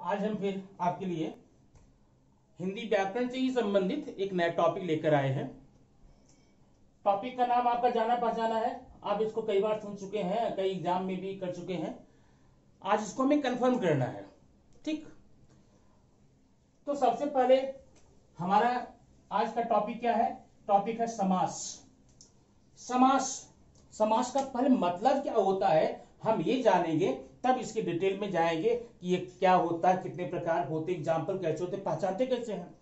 आज हम फिर आपके लिए हिंदी व्याकरण से ही संबंधित एक नया टॉपिक लेकर आए हैं। टॉपिक का नाम आपका जाना पहचाना है, आप इसको कई बार सुन चुके हैं, कई एग्जाम में भी कर चुके हैं। आज इसको हमें कंफर्म करना है, ठीक। तो सबसे पहले हमारा आज का टॉपिक क्या है? टॉपिक है समास। समास का पहले मतलब क्या होता है हम ये जानेंगे, तब इसके डिटेल में जाएंगे कि ये क्या होता है, कितने प्रकार होते, एग्जाम्पल कैसे होते, पहचानते कैसे हैं।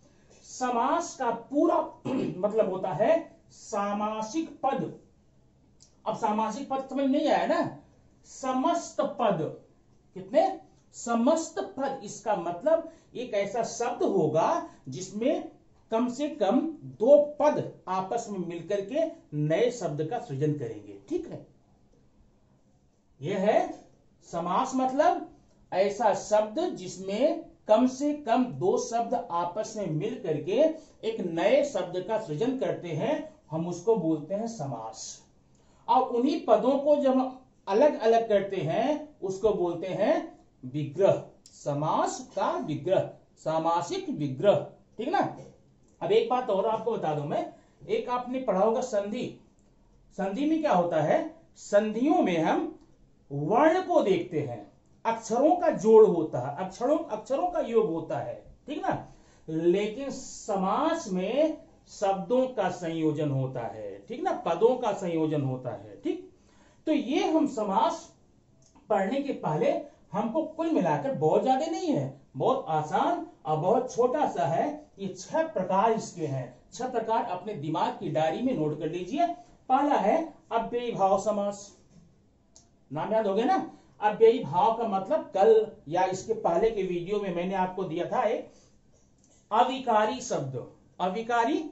समास का पूरा मतलब होता है सामासिक पद। अब सामासिक पद समझ नहीं आया ना? समस्त पद। कितने? समस्त पद। इसका मतलब एक ऐसा शब्द होगा जिसमें कम से कम दो पद आपस में मिलकर के नए शब्द का सृजन करेंगे, ठीक है। यह है समास, मतलब ऐसा शब्द जिसमें कम से कम दो शब्द आपस में मिल करके एक नए शब्द का सृजन करते हैं, हम उसको बोलते हैं समास। और उन्हीं पदों को जब अलग अलग करते हैं उसको बोलते हैं विग्रह। समास का विग्रह, सामासिक विग्रह, ठीक ना। अब एक बात और आपको बता दूं मैं, एक आपने पढ़ा होगा संधि। संधि में क्या होता है? संधियों में हम वर्ण को देखते हैं, अक्षरों का जोड़ होता है, अक्षरों का योग होता है, ठीक ना। लेकिन समास में शब्दों का संयोजन होता है, ठीक ना, पदों का संयोजन होता है, ठीक। तो ये हम समास पढ़ने के पहले हमको कुल मिलाकर बहुत ज्यादा नहीं है, बहुत आसान और बहुत छोटा सा है। ये 6 प्रकार इसके हैं। 6 प्रकार अपने दिमाग की डायरी में नोट कर लीजिए। पहला है अव्ययी भाव समास। नाम याद हो गया ना? अव्ययी भाव का मतलब कल या इसके पहले के वीडियो में मैंने आपको दिया था एक अविकारी शब्द। अविकारी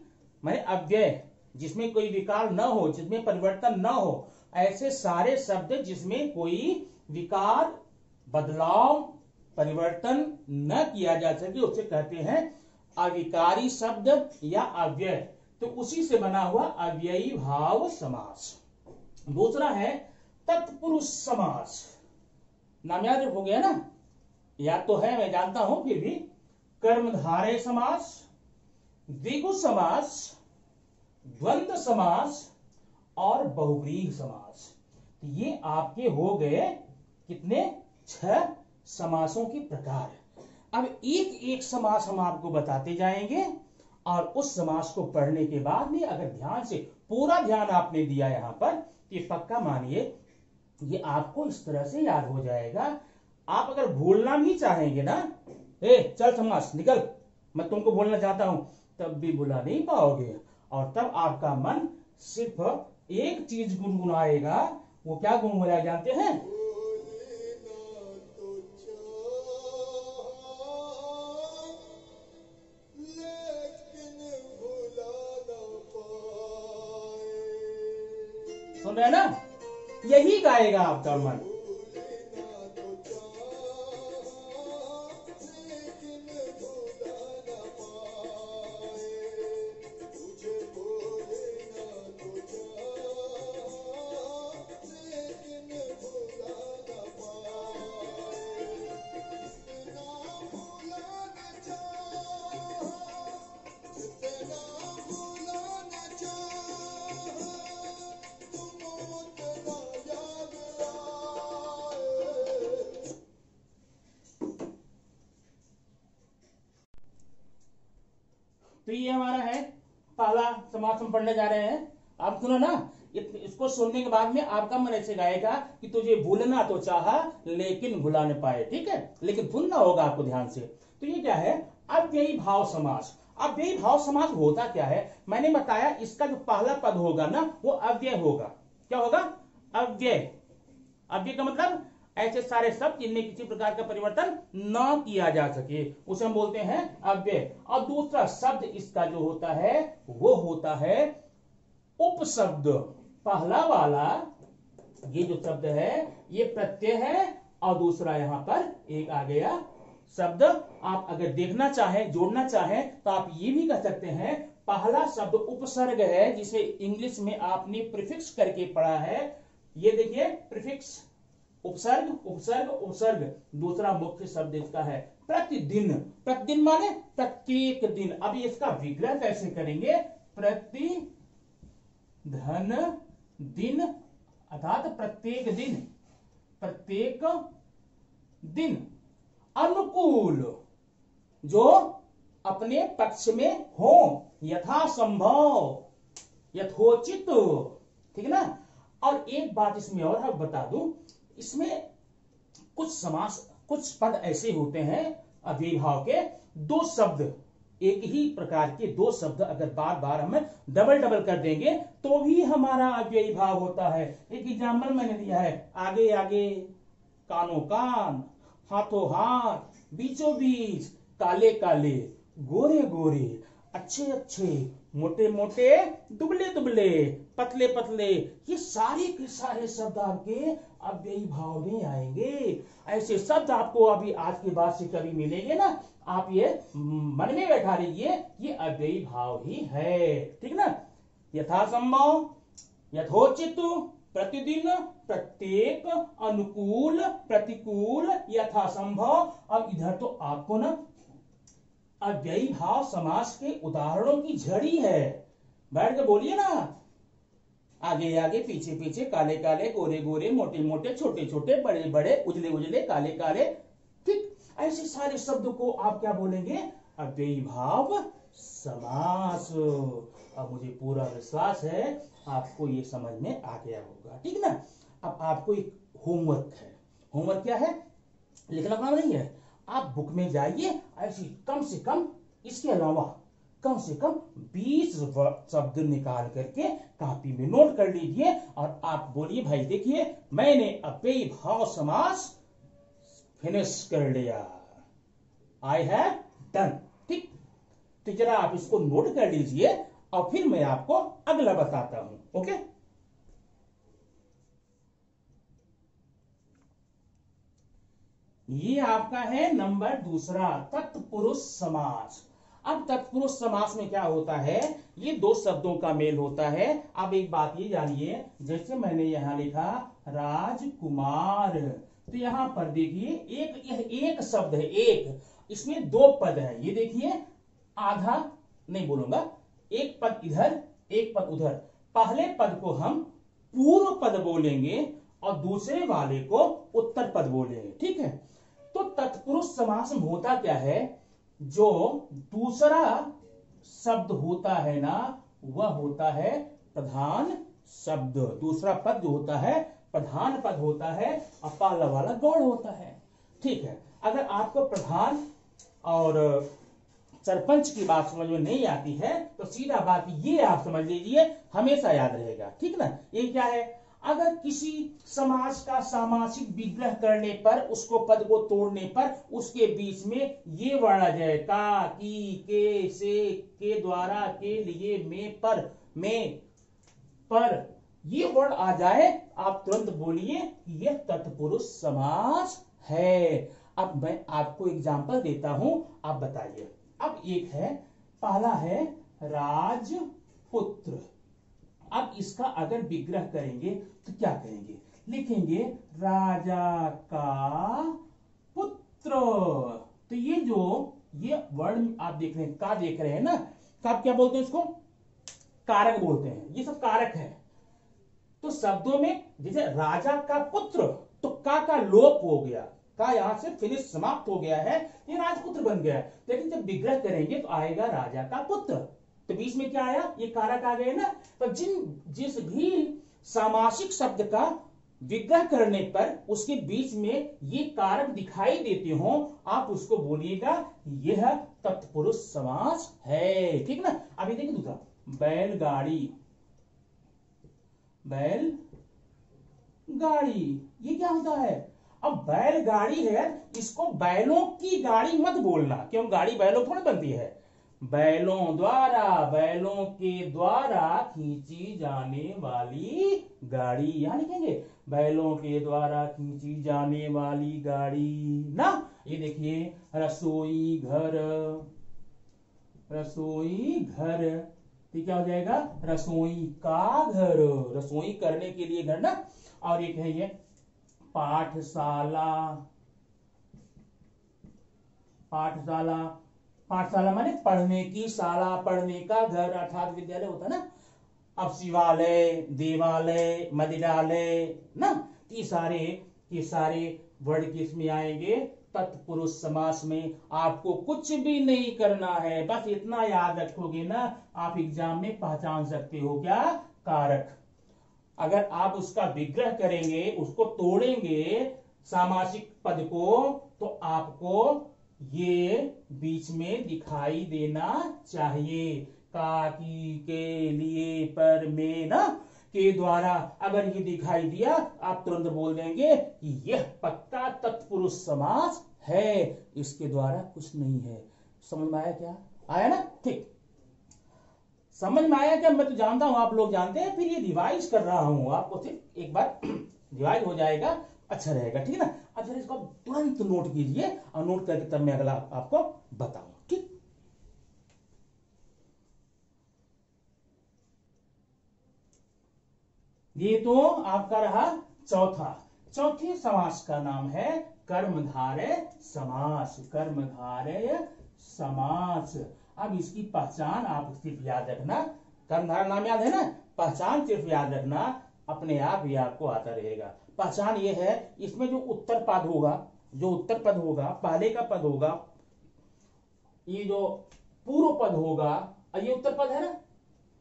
माने अव्यय, जिसमें कोई विकार न हो, जिसमें परिवर्तन न हो, ऐसे सारे शब्द जिसमें कोई विकार, बदलाव, परिवर्तन न किया जा सके उसे कहते हैं अविकारी शब्द या अव्यय। तो उसी से बना हुआ अव्ययी भाव समास। दूसरा है तत्पुरुष समास। नाम याद हो गया ना? याद तो है, मैं जानता हूं, फिर भी। कर्मधारय समास, द्विगु समास, द्वंद्व समास और बहुव्रीहि समास। ये आपके हो गए कितने? 6 समासों के प्रकार। अब एक एक समास हम आपको बताते जाएंगे और उस समास को पढ़ने के बाद में अगर ध्यान से पूरा ध्यान आपने दिया यहां पर, ये पक्का मानिए ये आपको इस तरह से याद हो जाएगा। आप अगर भूलना भी चाहेंगे ना, चल समास निकल, मैं तुमको बोलना चाहता हूं, तब भी बुला नहीं पाओगे। और तब आपका मन सिर्फ एक चीज गुनगुनाएगा। वो क्या गुनगुनाया जानते हैं? सुन रहे हैं ना? यही गाएगा आपका मन। तो ये हमारा है पहला समास हम पढ़ने जा रहे हैं। आप सुनो ना, इसको सुनने के बाद में आपका मन ऐसे गाएगा कि तुझे भूलना तो चाहा लेकिन भुला न पाए, ठीक है, लेकिन भूलना होगा आपको ध्यान से। तो ये क्या है? अव्ययी भाव समास। अव्ययी भाव समास होता क्या है? मैंने बताया इसका जो पहला पद होगा ना वो अव्यय होगा। क्या होगा? अव्यय। अव्यय का मतलब ऐसे सारे शब्द जिनमें किसी प्रकार का परिवर्तन न किया जा सके, उसे हम बोलते हैं अव्यय। और दूसरा शब्द इसका जो होता है वो होता है उपशब्द। पहला वाला ये जो शब्द है ये प्रत्यय है और दूसरा यहां पर एक आ गया शब्द। आप अगर देखना चाहें, जोड़ना चाहें तो आप ये भी कह सकते हैं पहला शब्द उपसर्ग है, जिसे इंग्लिश में आपने प्रीफिक्स करके पढ़ा है। ये देखिए प्रीफिक्स, उपसर्ग उपसर्ग उपसर्ग, दूसरा मुख्य शब्द इसका है प्रतिदिन। प्रतिदिन माने प्रत्येक दिन। अब इसका विग्रह कैसे करेंगे? प्रतिधन दिन अर्थात प्रत्येक दिन, प्रत्येक दिन अनुकूल, जो अपने पक्ष में हो, यथासंभव, यथोचित, ठीक है ना। और एक बात इसमें और हम बता दूं, इसमें कुछ समास, कुछ पद ऐसे होते हैं अव्ययी भाव के, दो शब्द, एक ही प्रकार के दो शब्द अगर बार बार हम डबल डबल कर देंगे तो भी हमारा अव्ययी भाव होता है। एक एग्जाम्पल मैंने दिया है, आगे आगे, कानों कान, हाथों हाथ, बीचों बीच, काले काले, गोरे गोरे, अच्छे अच्छे, मोटे मोटे, दुबले दुबले, पतले पतले, ये सारे के सारे शब्द आपके अव्ययी भाव में आएंगे। ऐसे शब्द आपको अभी आज के बाद से कभी मिलेंगे ना, आप ये मन में बैठा लीजिए, ये अव्ययी भाव ही है, ठीक ना। यथासंभव, यथोचित, प्रतिदिन, प्रत्येक, अनुकूल, प्रतिकूल, यथासंभव। अब इधर तो आपको ना अव्ययी भाव समास के उदाहरणों की झड़ी है, बैठ के बोलिए ना, आगे आगे, पीछे पीछे, काले काले, गोरे गोरे, मोटे मोटे, छोटे छोटे, बड़े बड़े, उजले उजले, काले काले, ठीक, ऐसे सारे शब्द को आप क्या बोलेंगे? अव्ययी भाव समास। अब मुझे पूरा विश्वास है आपको ये समझ में आ गया होगा, ठीक ना। अब आपको एक होमवर्क है। होमवर्क क्या है? लिखना काम नहीं है, आप बुक में जाइए, ऐसी कम से कम, इसके अलावा कम से कम 20 शब्द निकाल करके कॉपी में नोट कर लीजिए और आप बोलिए, भाई देखिए मैंने अव्ययी भाव समास फिनिश कर लिया, आई हैव डन, ठीक। तो जरा आप इसको नोट कर लीजिए और फिर मैं आपको अगला बताता हूं, ओके। ये आपका है नंबर दूसरा, तत्पुरुष समास। अब तत्पुरुष समास में क्या होता है? ये दो शब्दों का मेल होता है। अब एक बात ये जानिए, जैसे मैंने यहां लिखा राजकुमार, तो यहां पर देखिए एक शब्द है, एक, इसमें दो पद है। ये देखिए, आधा नहीं बोलूंगा, एक पद इधर, एक पद उधर। पहले पद को हम पूर्व पद बोलेंगे और दूसरे वाले को उत्तर पद बोलेंगे, ठीक है। तो तत्पुरुष समास में होता क्या है? जो दूसरा शब्द होता है ना, वह होता है प्रधान शब्द। दूसरा पद जो होता है प्रधान पद होता है और पहला वाला गौड़ होता है, ठीक है। अगर आपको प्रधान और सरपंच की बात समझ में नहीं आती है तो सीधा बात ये आप समझ लीजिए, हमेशा याद रहेगा, ठीक ना। ये क्या है? अगर किसी समास का सामासिक विग्रह करने पर, उसको पद को तोड़ने पर उसके बीच में ये वर्ण आ जाए, का, की, के, से, के द्वारा, के लिए, में, पर, में, पर, ये वर्ण आ जाए, आप तुरंत बोलिए कि यह तत्पुरुष समास है। अब मैं आपको एग्जांपल देता हूं, आप बताइए। अब एक है, पहला है राजपुत्र। अब इसका अगर विग्रह करेंगे तो क्या करेंगे? लिखेंगे राजा का पुत्र। तो ये वर्ड आप देख रहे हैं, का देख रहे हैं ना, का क्या बोलते हैं इसको? कारक बोलते हैं, ये सब कारक है। तो शब्दों में जैसे राजा का पुत्र, तो का लोप हो गया, का यहां से फिनिश समाप्त हो गया है, ये राजपुत्र बन गया। लेकिन जब विग्रह करेंगे तो आएगा राजा का पुत्र, तो बीच में क्या आया? ये कारक आ गए ना। तो जिस भी सामासिक शब्द का विग्रह करने पर उसके बीच में ये कारक दिखाई देते हो, आप उसको बोलिएगा यह तत्पुरुष समास है, ठीक ना। अभी देखिए दूसरा, बैलगाड़ी। बैलगाड़ी, ये क्या होता है? अब बैलगाड़ी है, इसको बैलों की गाड़ी मत बोलना, क्यों? गाड़ी बैलों थोड़ी बनती है। बैलों द्वारा, बैलों के द्वारा खींची जाने वाली गाड़ी, यहां लिखेंगे बैलों के द्वारा खींची जाने वाली गाड़ी ना। ये देखिए रसोई घर, रसोई घर, तो क्या हो जाएगा? रसोई का घर, रसोई करने के लिए घर ना। और एक है ये पाठशाला। पाठशाला, पाठशाला माने पढ़ने की शाला, पढ़ने का घर अर्थात विद्यालय होता है ना। अब शिवालय, देवालय, मंदिरालय ना, ये सारे वर्ड किस में आएंगे? तत्पुरुष समास में। आपको कुछ भी नहीं करना है, बस इतना याद रखोगे ना, आप एग्जाम में पहचान सकते हो। क्या? कारक। अगर आप उसका विग्रह करेंगे, उसको तोड़ेंगे सामासिक पद को, तो आपको ये बीच में दिखाई देना चाहिए। काकी, के, लिए, पर, में ना, के द्वारा अगर ये दिखाई दिया, आप तुरंत बोल देंगे कि यह पक्का तत्पुरुष समास है, इसके द्वारा कुछ नहीं है। समझ में आया क्या? आया ना? ठीक, समझ में आया क्या? मैं तो जानता हूं आप लोग जानते हैं, फिर ये रिवाइज कर रहा हूं आपको, सिर्फ एक बार रिवाइज हो जाएगा, अच्छा रहेगा। ठीक है ना? अब जरा इसको तुरंत नोट कीजिए, और नोट करके तब मैं अगला आपको बताऊंगा। ठीक, ये तो आपका रहा चौथा। चौथे समास का नाम है कर्मधारय समास। कर्मधारय समास। अब इसकी पहचान आप सिर्फ याद रखना, कर्मधारय नाम याद है ना, पहचान सिर्फ याद रखना, अपने आप ही आपको आता रहेगा। पहचान ये है, इसमें जो उत्तर पद होगा, पहले का पद होगा, ये जो पूर्व पद होगा, ये उत्तर पद है ना,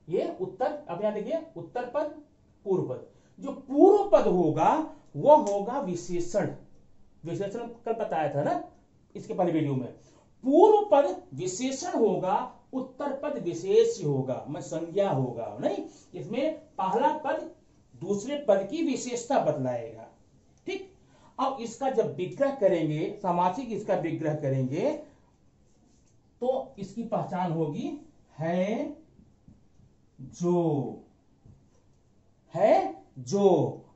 ये उत्तर, अब यहां देखिए उत्तर पद, पूर्व पद। जो पूर्व पद होगा वो होगा विशेषण। विशेषण कल बताया था ना इसके पहले वीडियो में। पूर्व पद विशेषण होगा, उत्तर पद विशेष होगा, मैं संज्ञा होगा नहीं। इसमें पहला पद दूसरे पद की विशेषता बतलाएगा। ठीक, अब इसका जब विग्रह करेंगे, सामासिक इसका विग्रह करेंगे, तो इसकी पहचान होगी है जो, है जो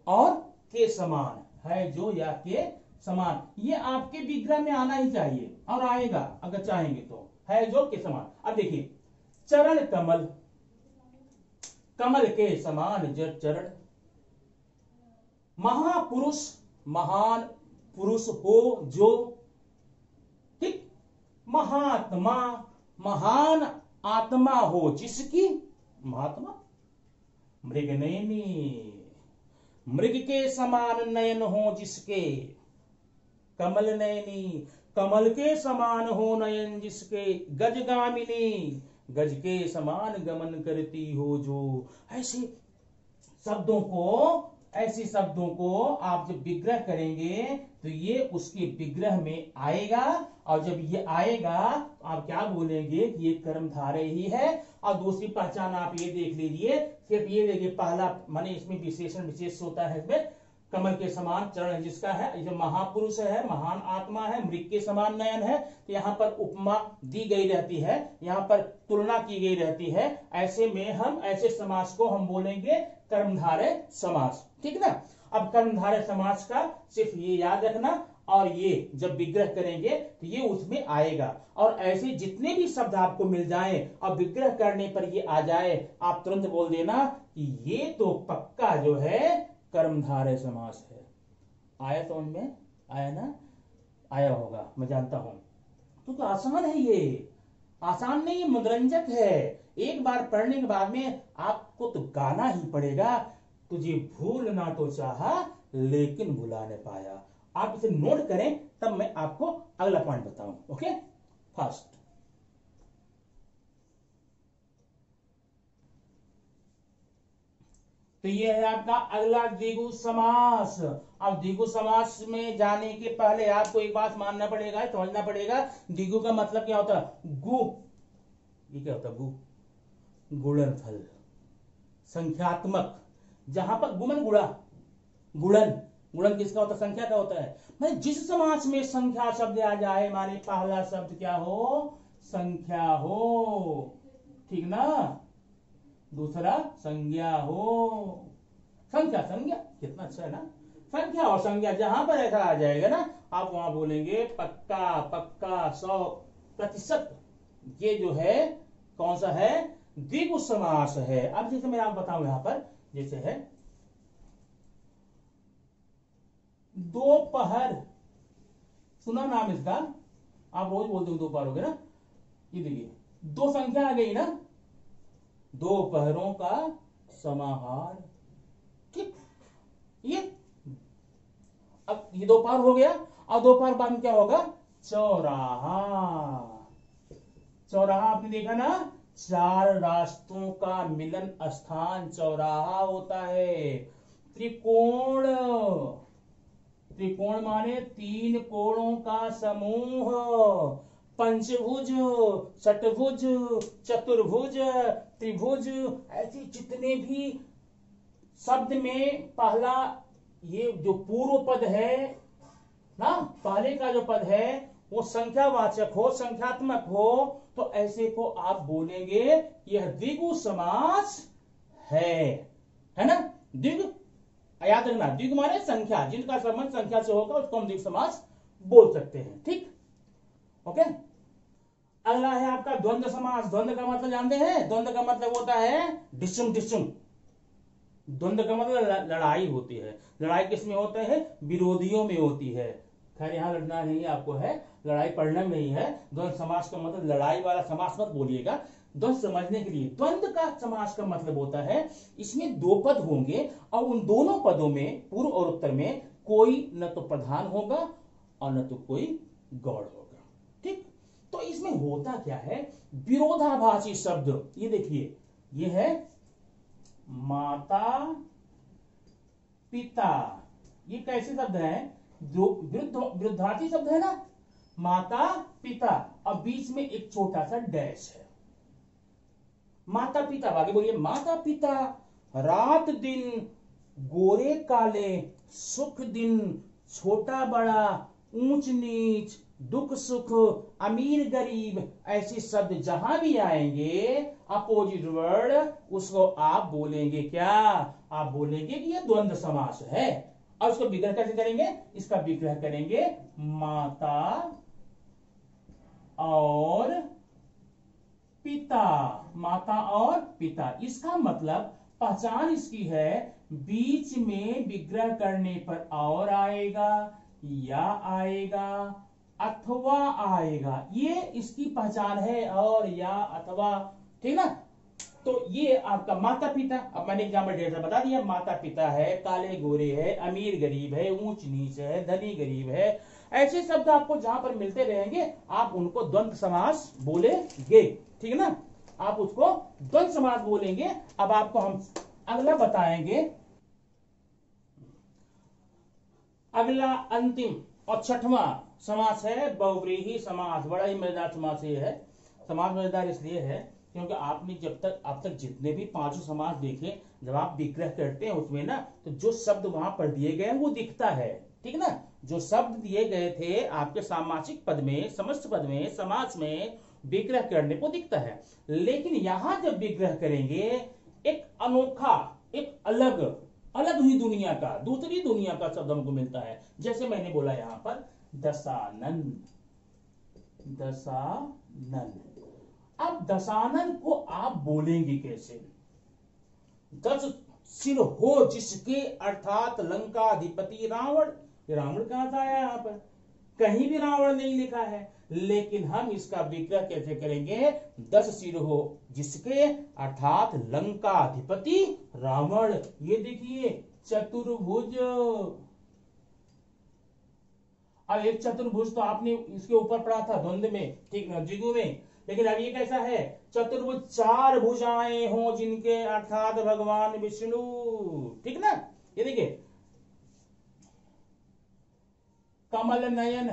और के समान, है जो या के समान, ये आपके विग्रह में आना ही चाहिए, और आएगा अगर चाहेंगे तो, है जो के समान। अब देखिए, चरण कमल, कमल के समान जड़ चरण, महापुरुष, महान पुरुष हो जो, ठीक, महात्मा, महान आत्मा हो जिसकी, महात्मा, मृग नयनी, मृग के समान नयन हो जिसके, कमल नयनी, कमल के समान हो नयन जिसके, गजगामिनी, गज के समान गमन करती हो जो। ऐसे शब्दों को आप जब विग्रह करेंगे तो ये उसके विग्रह में आएगा, और जब ये आएगा तो आप क्या बोलेंगे कि ये कर्मधारय ही है। और दूसरी पहचान आप ये देख लीजिए, सिर्फ ये देखिए, पहला माने इसमें विशेषण विशेष होता है, इसमें कमल के समान चरण है जिसका है, जो महापुरुष है, महान आत्मा है, मृग के समान नयन है, तो यहाँ पर उपमा दी गई रहती है, यहाँ पर तुलना की गई रहती है। ऐसे में हम ऐसे समास को हम बोलेंगे कर्मधारय समास। ठीक ना? अब कर्मधारय समास का सिर्फ ये याद रखना, और ये जब विग्रह करेंगे तो ये उसमें आएगा। और ऐसे जितने भी शब्द आपको मिल जाएं और विग्रह करने पर ये आ जाए, आप तुरंत बोल देना कि ये तो पक्का जो है कर्मधारय समास है। आया समझ में? आया ना? आया होगा, मैं जानता हूं। तो आसान है ये, आसान नहीं, मनोरंजक है। एक बार पढ़ने के बाद में आपको तो गाना ही पड़ेगा, तुझे भूलना तो चाहा लेकिन भुला न पाया। आप इसे नोट करें, तब मैं आपको अगला पॉइंट बताऊं। ओके, फर्स्ट, तो ये है आपका अगला द्विगु समास। अब द्विगु समास में जाने के पहले आपको एक बात मानना पड़ेगा, समझना पड़ेगा, द्विगु का मतलब क्या होता है। गु, ये क्या होता है? गु, गुणनफल, संख्यात्मक, जहां पर गुमन गुणा, गुणन, गुणन किसका होता है? संख्या का होता है। मैं जिस समास में संख्या शब्द आ जाए, माने पहला शब्द क्या हो? संख्या हो, ठीक ना, दूसरा संज्ञा हो। संख्या, संज्ञा, कितना अच्छा है ना, संख्या और संज्ञा, जहां पर ऐसा आ जाएगा ना, आप वहां बोलेंगे पक्का, पक्का, 100%। ये जो है कौन सा है? द्विगु समास है। अब जैसे मैं आपको बताऊं, यहां पर जैसे है दोपहर, सुना नाम इसका, आप रोज बोलते हो दोपहर हो गया ना, ये देखिए दो संख्या आ गई ना, दोपहरों का समाहार। ठीक, ये अब ये दोपहर हो गया, अब दोपहर बाद में क्या होगा, चौराहा। चौराहा आपने देखा ना, चार रास्तों का मिलन स्थान चौराहा होता है। त्रिकोण, त्रिकोण माने तीन कोणों का समूह। पंचभुज, षटभुज, चतुर्भुज, त्रिभुज, ऐसे जितने भी शब्द में पहला ये जो पूर्व पद है ना, पहले का जो पद है वो संख्यावाचक हो, संख्यात्मक हो, तो ऐसे को आप बोलेंगे यह द्विगु समास है ना। द्विगु, याद रखना, द्विगु माने संख्या, जिनका संबंध संख्या से होगा उसको हम द्विगु समास बोल सकते हैं। ठीक, ओके। अगला है आपका द्वंद्व समास। द्वंद्व का मतलब जानते हैं, द्वंद्व का मतलब होता है डिसुम डिसुम। द्वंद्व का मतलब लड़ाई होती है। लड़ाई किसमें होता है, विरोधियों में होती है। खैर यहां लड़ना नहीं आपको है, लड़ाई पढ़ना नहीं है। द्वंद्व समास का मतलब लड़ाई वाला समास मत बोलिएगा, द्वंद्व समझने के लिए। द्वंद्व का समास का मतलब होता है इसमें दो पद होंगे और उन दोनों पदों में पूर्व और उत्तर में कोई न तो प्रधान होगा और न तो कोई गौड़ होगा। ठीक, तो इसमें होता क्या है, विरोधाभासी शब्द। ये देखिए, ये है माता पिता, ये कैसे शब्द है, जो विरुद्धार्थी शब्द है ना, माता पिता, और बीच में एक छोटा सा डैश है। माता पिता, आगे बोलिए, माता पिता, रात दिन, गोरे काले, सुख दिन, छोटा बड़ा, ऊंच नीच, दुख सुख, अमीर गरीब, ऐसे शब्द जहां भी आएंगे अपोजिट वर्ड, उसको आप बोलेंगे क्या, आप बोलेंगे कि यह द्वंद्व समास है। और उसको विग्रह कैसे करेंगे, इसका विग्रह करेंगे माता और पिता, माता और पिता। इसका मतलब पहचान इसकी है, बीच में विग्रह करने पर और आएगा, या आएगा, अथवा आएगा, ये इसकी पहचान है, और या अथवा। ठीक ना, तो ये आपका माता पिता, अब मैंने एग्जाम्पल ढेर सारा बता दिया। माता पिता है, काले गोरे है, अमीर गरीब है, ऊंच नीच है, धनी गरीब है, ऐसे शब्द आपको जहां पर मिलते रहेंगे आप उनको द्वंद्व समास बोलेंगे। ठीक है ना, आप उसको द्वंद्व समास बोलेंगे। अब आपको हम अगला बताएंगे, अगला अंतिम और छठवां समास है बहुव्रीहि समास। बड़ा ही मजेदार समास ये है। समास मजेदार इसलिए है क्योंकि आपने जब तक अब तक जितने भी पांचों समास देखे, जब आप विग्रह करते हैं उसमें ना, तो जो शब्द वहां पर दिए गए हैं वो दिखता है। ठीक ना, जो शब्द दिए गए थे आपके सामासिक पद में, समस्त पद में, समास में, विग्रह करने को दिखता है। लेकिन यहां जब विग्रह करेंगे, एक अनोखा, एक अलग अलग ही दुनिया का, दूसरी दुनिया का शब्द हमको मिलता है। जैसे मैंने बोला यहां पर दशानन, दशानन। अब दशानन को आप बोलेंगे कैसे, 10 सिर हो जिसके, अर्थात लंकाधिपति रावण। रावण कहां से आया, यहां पर कहीं भी रावण नहीं लिखा है, लेकिन हम इसका विग्रह कैसे करेंगे, 10 सिर हो जिसके, अर्थात लंकाधिपति रावण। ये देखिए चतुर्भुज, अब एक चतुर्भुज तो आपने इसके ऊपर पढ़ा था द्वंद्व में, ठीक ना, द्विगु में। लेकिन अब ये कैसा है, चतुर्भुज, 4 भुजाएं हो जिनके, अर्थात भगवान विष्णु। ठीक ना, ये देखिए कमल नयन,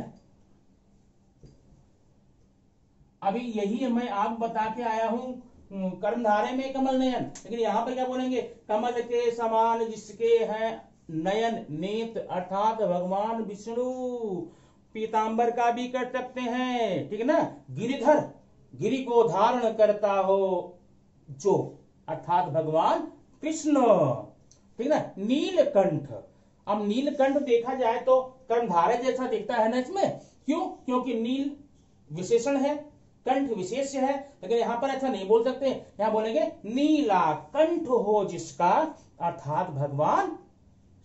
अभी यही मैं आप बता के आया हूं कर्णधारे में कमल नयन, लेकिन यहां पर क्या बोलेंगे, कमल के समान जिसके हैं नयन, नेत, अर्थात भगवान विष्णु। पीतांबर का भी कर सकते हैं, ठीक है ना। गिरिधर, गिरि को धारण करता हो जो, अर्थात भगवान कृष्ण। ठीक है ना। नीलकंठ, अब नीलकंठ देखा जाए तो कर्णधारय जैसा दिखता है ना इसमें, क्यों, क्योंकि नील विशेषण है, कंठ विशेष है। लेकिन यहां पर ऐसा नहीं बोल सकते, यहां बोलेंगे नीला कंठ हो जिसका, अर्थात भगवान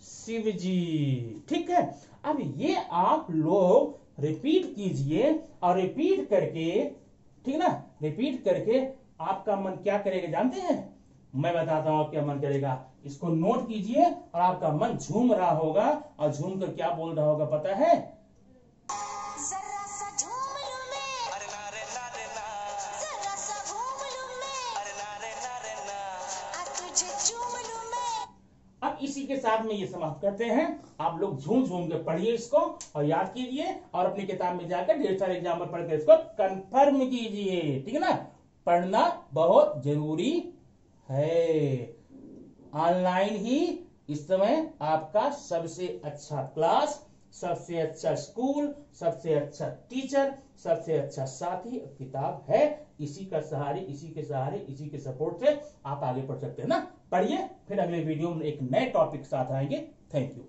शिव जी। ठीक है, अब ये आप लोग रिपीट कीजिए और रिपीट करके, ठीक ना, रिपीट करके आपका मन क्या करेगा जानते हैं? मैं बताता हूं क्या मन करेगा। इसको नोट कीजिए और आपका मन झूम रहा होगा और झूम कर क्या बोल रहा होगा पता है? जरा सा झूम लूं मैं, अरे ना रे ना रे ना, जरा सा घूम लूं मैं, अरे ना रे ना रे ना, आ तुझे चूम लूं मैं। अब इसी के साथ में ये समाप्त करते हैं। आप लोग झूम झूम के पढ़िए इसको और याद कीजिए और अपनी किताब में जाकर ढेर सारे एग्जाम्पल पढ़कर इसको कंफर्म कीजिए, ठीक है ना। पढ़ना बहुत जरूरी है। ऑनलाइन ही इस समय आपका सबसे अच्छा क्लास, सबसे अच्छा स्कूल, सबसे अच्छा टीचर, सबसे अच्छा साथी किताब है। इसी के सहारे, इसी के सपोर्ट से आप आगे बढ़ सकते हैं ना। पढ़िए, फिर अगले वीडियो में एक नए टॉपिक साथ आएंगे। Thank you.